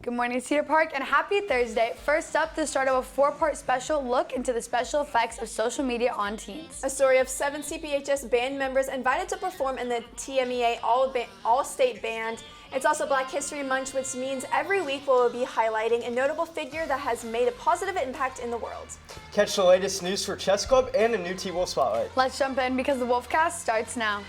Good morning, Cedar Park, and happy Thursday. First up, the start of a 4-part special look into the special effects of social media on teens. A story of 7 CPHS band members invited to perform in the TMEA AllState band. It's also Black History Month, which means every week we'll be highlighting a notable figure that has made a positive impact in the world. Catch the latest news for Chess Club and a new TWolf Spotlight. Let's jump in because the Wolfcast starts now.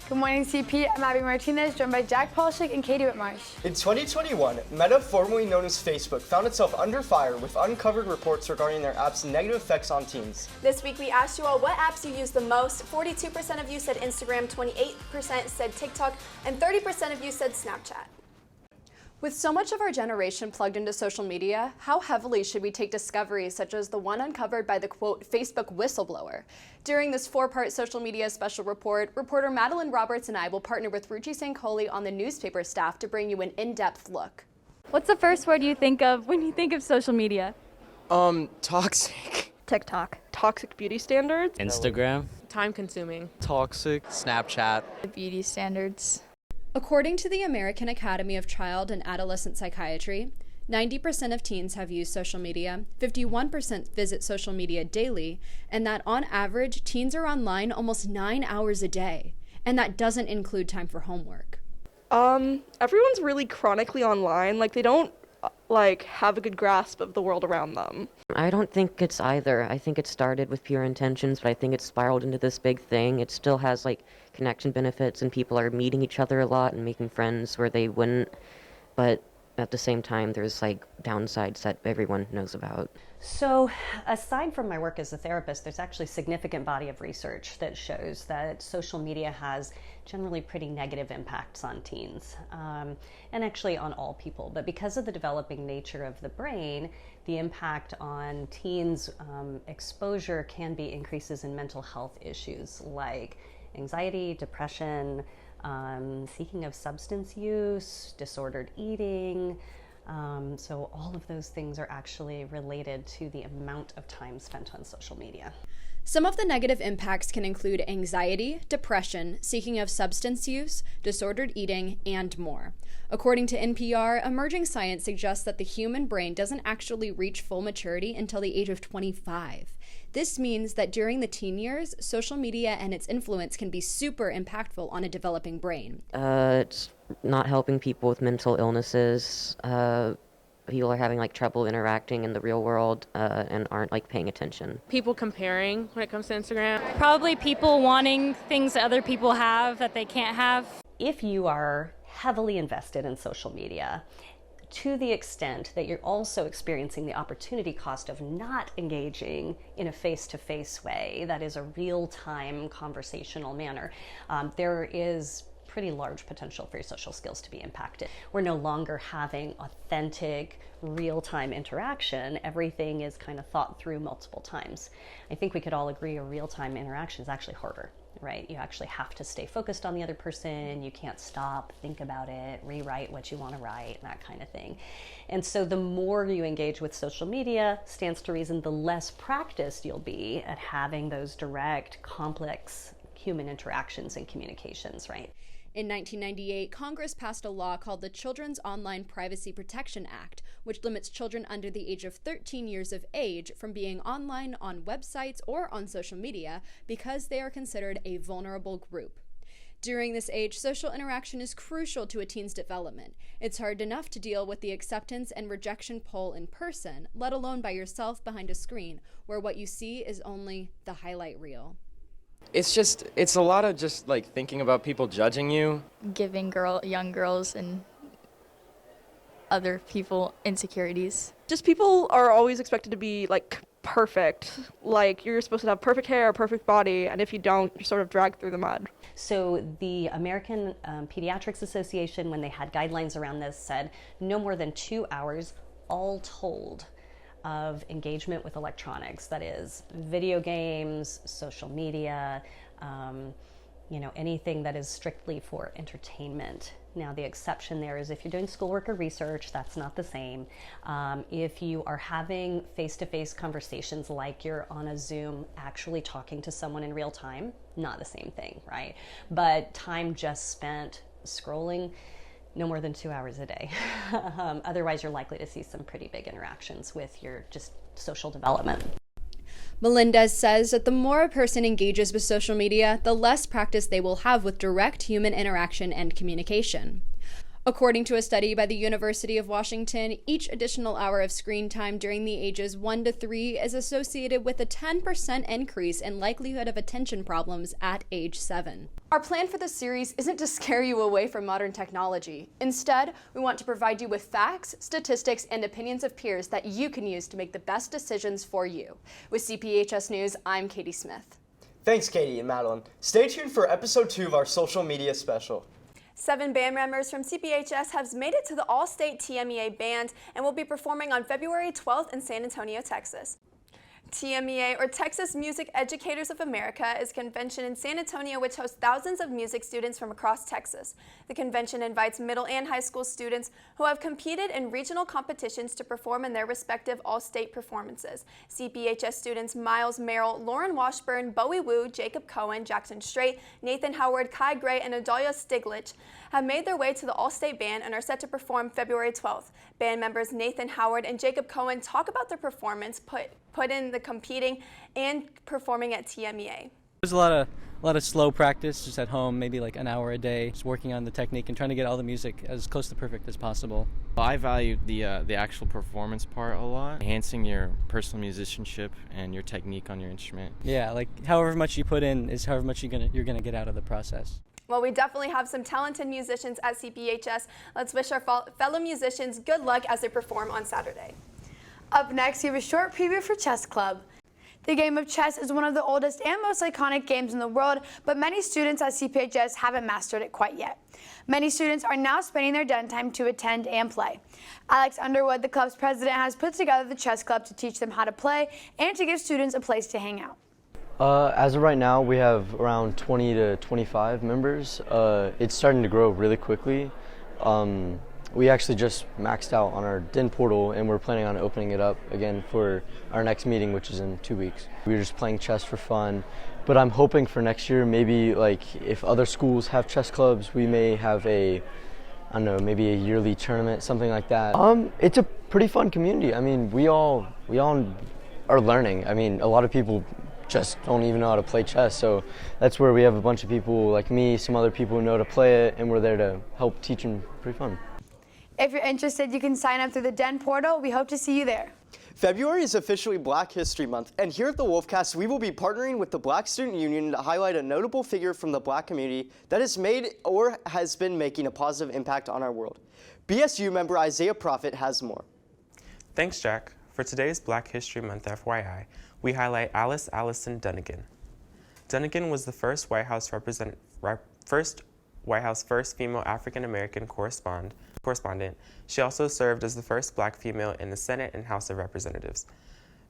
Good morning, CP. I'm Abby Martinez, joined by Jack Polshik and Katie Whitmarsh. In 2021, Meta, formerly known as Facebook, found itself under fire with uncovered reports regarding their app's negative effects on teens. This week we asked you all what apps you use the most. 42% of you said Instagram, 28% said TikTok, and 30% of you said Snapchat. With so much of our generation plugged into social media, how heavily should we take discoveries such as the one uncovered by the, quote, Facebook whistleblower? During this 4-part social media special report, reporter Madeline Roberts and I will partner with Ruchi Sankoli on the newspaper staff to bring you an in-depth look. What's the first word you think of when you think of social media? Toxic. TikTok. Toxic beauty standards. Instagram. Time-consuming. Toxic. Snapchat. Beauty standards. According to the American Academy of Child and Adolescent Psychiatry, 90% of teens have used social media, 51% visit social media daily, and that on average, teens are online almost 9 hours a day. And that doesn't include time for homework. Everyone's really chronically online. They don't have a good grasp of the world around them. I don't think it's either. I think it started with pure intentions, but I think it's spiraled into this big thing. It still has connection benefits, and people are meeting each other a lot and making friends where they wouldn't. But at the same time, there's downsides that everyone knows about. So aside from my work as a therapist, there's actually a significant body of research that shows that social media has generally pretty negative impacts on teens, and actually on all people. But because of the developing nature of the brain, the impact on teens' exposure can be increases in mental health issues like anxiety, depression, seeking of substance use, disordered eating. So all of those things are actually related to the amount of time spent on social media. Some of the negative impacts can include anxiety, depression, seeking of substance use, disordered eating, and more. According to NPR, emerging science suggests that the human brain doesn't actually reach full maturity until the age of 25. This means that during the teen years, social media and its influence can be super impactful on a developing brain. It's not helping people with mental illnesses. People are having trouble interacting in the real world and aren't paying attention. People comparing when it comes to Instagram. Probably people wanting things that other people have that they can't have. If you are heavily invested in social media, to the extent that you're also experiencing the opportunity cost of not engaging in a face-to-face way, that is a real-time conversational manner, there is pretty large potential for your social skills to be impacted. We're no longer having authentic, real-time interaction. Everything is kind of thought through multiple times. I think we could all agree a real-time interaction is actually harder, right? You actually have to stay focused on the other person. You can't stop, think about it, rewrite what you want to write, that kind of thing. And so the more you engage with social media, stands to reason the less practiced you'll be at having those direct, complex human interactions and communications, right? In 1998, Congress passed a law called the Children's Online Privacy Protection Act, which limits children under the age of 13 years of age from being online on websites or on social media because they are considered a vulnerable group. During this age, social interaction is crucial to a teen's development. It's hard enough to deal with the acceptance and rejection poll in person, let alone by yourself behind a screen, where what you see is only the highlight reel. It's a lot of just thinking about people judging you. Giving young girls and other people insecurities. Just people are always expected to be perfect. You're supposed to have perfect hair, perfect body, and if you don't, you're sort of dragged through the mud. So the American Pediatrics Association, when they had guidelines around this, said no more than 2 hours, all told, of engagement with electronics, that is video games, social media, anything that is strictly for entertainment. Now, the exception there is if you're doing schoolwork or research, that's not the same. If you are having face-to-face conversations like you're on a Zoom actually talking to someone in real time, not the same thing, right? But time just spent scrolling, no more than 2 hours a day. Otherwise, you're likely to see some pretty big interactions with your just social development. Melendez says that the more a person engages with social media, the less practice they will have with direct human interaction and communication. According to a study by the University of Washington, each additional hour of screen time during the ages 1 to 3 is associated with a 10% increase in likelihood of attention problems at age 7. Our plan for this series isn't to scare you away from modern technology. Instead, we want to provide you with facts, statistics, and opinions of peers that you can use to make the best decisions for you. With CPHS News, I'm Katie Smith. Thanks, Katie and Madeline. Stay tuned for episode 2 of our social media special. 7 band members from CPHS have made it to the AllState TMEA Band and will be performing on February 12th in San Antonio, Texas. TMEA, or Texas Music Educators of America, is a convention in San Antonio which hosts thousands of music students from across Texas. The convention invites middle and high school students who have competed in regional competitions to perform in their respective all-state performances. CPHS students Miles Merrill, Lauren Washburn, Bowie Wu, Jacob Cohen, Jackson Strait, Nathan Howard, Kai Gray, and Adalia Stiglich have made their way to the All-State Band and are set to perform February 12th. Band members Nathan Howard and Jacob Cohen talk about their performance, put in the competing and performing at TMEA. There's a lot of slow practice just at home, maybe like an hour a day, just working on the technique and trying to get all the music as close to perfect as possible. I value the actual performance part a lot, enhancing your personal musicianship and your technique on your instrument. Yeah, like however much you put in is however much you're gonna get out of the process. Well, we definitely have some talented musicians at CPHS. Let's wish our fellow musicians good luck as they perform on Saturday. Up next, we have a short preview for Chess Club. The game of chess is one of the oldest and most iconic games in the world, but many students at CPHS haven't mastered it quite yet. Many students are now spending their downtime to attend and play. Alex Underwood, the club's president, has put together the chess club to teach them how to play and to give students a place to hang out. As of right now, we have around 20 to 25 members. It's starting to grow really quickly. We actually just maxed out on our DIN portal, and we're planning on opening it up again for our next meeting, which is in 2 weeks. We're just playing chess for fun, but I'm hoping for next year, maybe like if other schools have chess clubs, we may have maybe a yearly tournament, something like that. It's a pretty fun community. I mean, we all are learning. I mean, a lot of people just don't even know how to play chess, so that's where we have a bunch of people like me, some other people who know how to play it, and we're there to help teach them. Pretty fun. If you're interested, you can sign up through the DEN portal. We hope to see you there. February is officially Black History Month, and here at the Wolfcast, we will be partnering with the Black Student Union to highlight a notable figure from the Black community that has made or has been making a positive impact on our world. BSU member Isaiah Prophet has more. Thanks, Jack. For today's Black History Month FYI, we highlight Alice Allison Dunnigan. Dunnigan was the first White House first female African-American correspondent. She also served as the first Black female in the Senate and House of Representatives.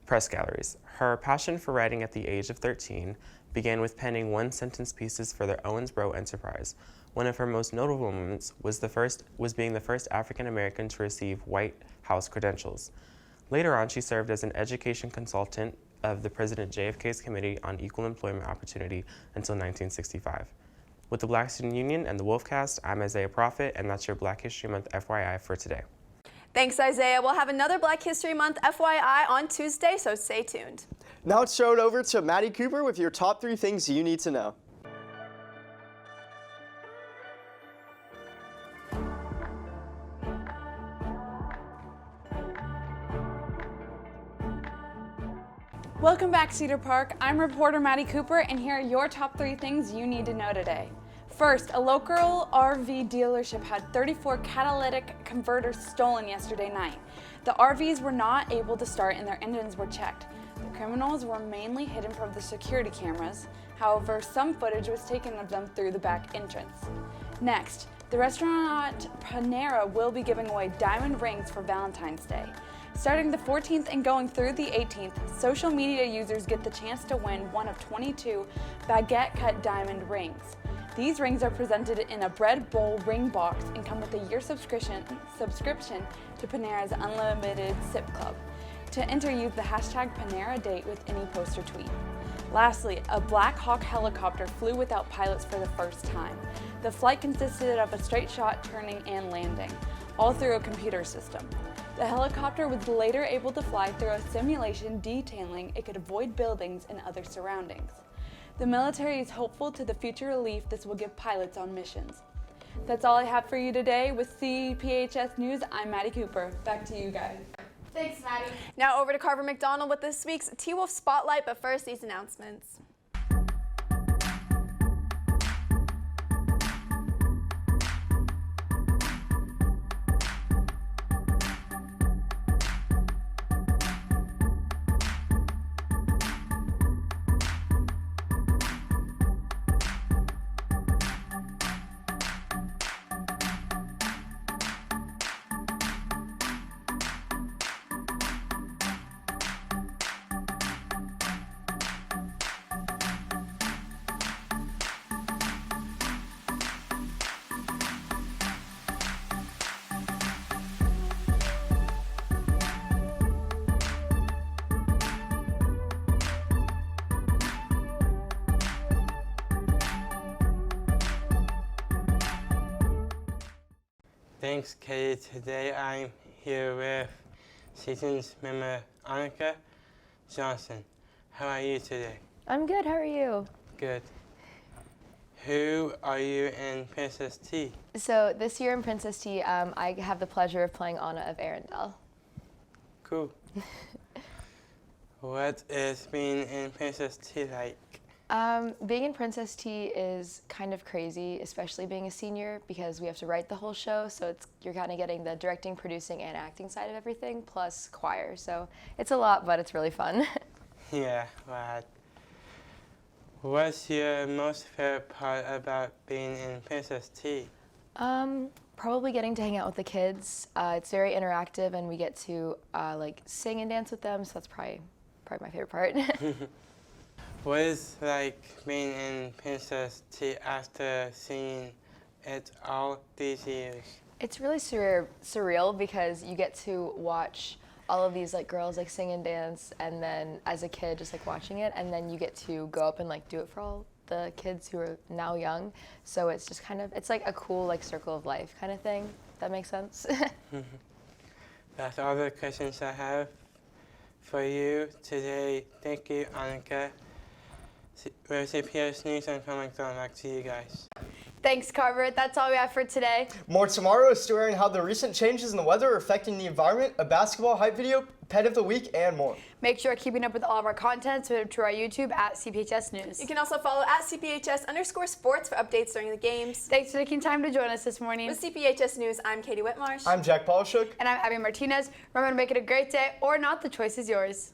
Press galleries. Her passion for writing at the age of 13 began with penning one-sentence pieces for the Owensboro Enterprise. One of her most notable moments was being the first African-American to receive White House credentials. Later on, she served as an education consultant of the President JFK's Committee on Equal Employment Opportunity until 1965. With the Black Student Union and the Wolfcast, I'm Isaiah Prophet, and that's your Black History Month FYI for today. Thanks, Isaiah. We'll have another Black History Month FYI on Tuesday, so stay tuned. Now it's showed over to Maddie Cooper with your top 3 things you need to know. Welcome back, Cedar Park. I'm reporter Maddie Cooper, and here are your top 3 things you need to know today. First, a local RV dealership had 34 catalytic converters stolen yesterday night. The RVs were not able to start and their engines were checked. The criminals were mainly hidden from the security cameras. However, some footage was taken of them through the back entrance. Next, the restaurant Panera will be giving away diamond rings for Valentine's Day. Starting the 14th and going through the 18th, social media users get the chance to win one of 22 baguette-cut diamond rings. These rings are presented in a bread bowl ring box and come with a year subscription to Panera's Unlimited Sip Club. To enter, use the hashtag #PaneraDate with any post or tweet. Lastly, a Black Hawk helicopter flew without pilots for the first time. The flight consisted of a straight shot, turning, and landing, all through a computer system. The helicopter was later able to fly through a simulation detailing it could avoid buildings and other surroundings. The military is hopeful to the future relief this will give pilots on missions. That's all I have for you today. With CPHS News, I'm Maddie Cooper. Back to you guys. Thanks, Maddie. Now over to Carver McDonald with this week's TWolf Spotlight, but first, these announcements. Thanks, Katie. Today I'm here with Seasons member Annika Johnson. How are you today? I'm good. How are you? Good. Who are you in Princess T? So this year in Princess T, I have the pleasure of playing Anna of Arendelle. Cool. What is being in Princess T like? Being in Princess T is kind of crazy, especially being a senior, because we have to write the whole show, so you're kind of getting the directing, producing, and acting side of everything, plus choir. So it's a lot, but it's really fun. Yeah, right. What's your most favorite part about being in Princess T? Probably getting to hang out with the kids. It's very interactive, and we get to like sing and dance with them, so that's probably my favorite part. What is like being in Princess T after seeing it all these years? It's really surreal because you get to watch all of these like girls like sing and dance, and then as a kid just like watching it, and then you get to go up and like do it for all the kids who are now young. So it's just kind of, it's like a cool like circle of life kind of thing. If that makes sense. That's all the questions I have for you today. Thank you, Annika. With CPHS News, I'm coming back to you guys. Thanks, Carver. That's all we have for today. More tomorrow, a story on how the recent changes in the weather are affecting the environment, a basketball hype video, pet of the week, and more. Make sure you're keeping up with all of our content, so to our YouTube at CPHS News. You can also follow at CPHS_sports for updates during the games. Thanks for taking time to join us this morning. With CPHS News, I'm Katie Whitmarsh. I'm Jack Polishuk. And I'm Abby Martinez. Remember to make it a great day or not, the choice is yours.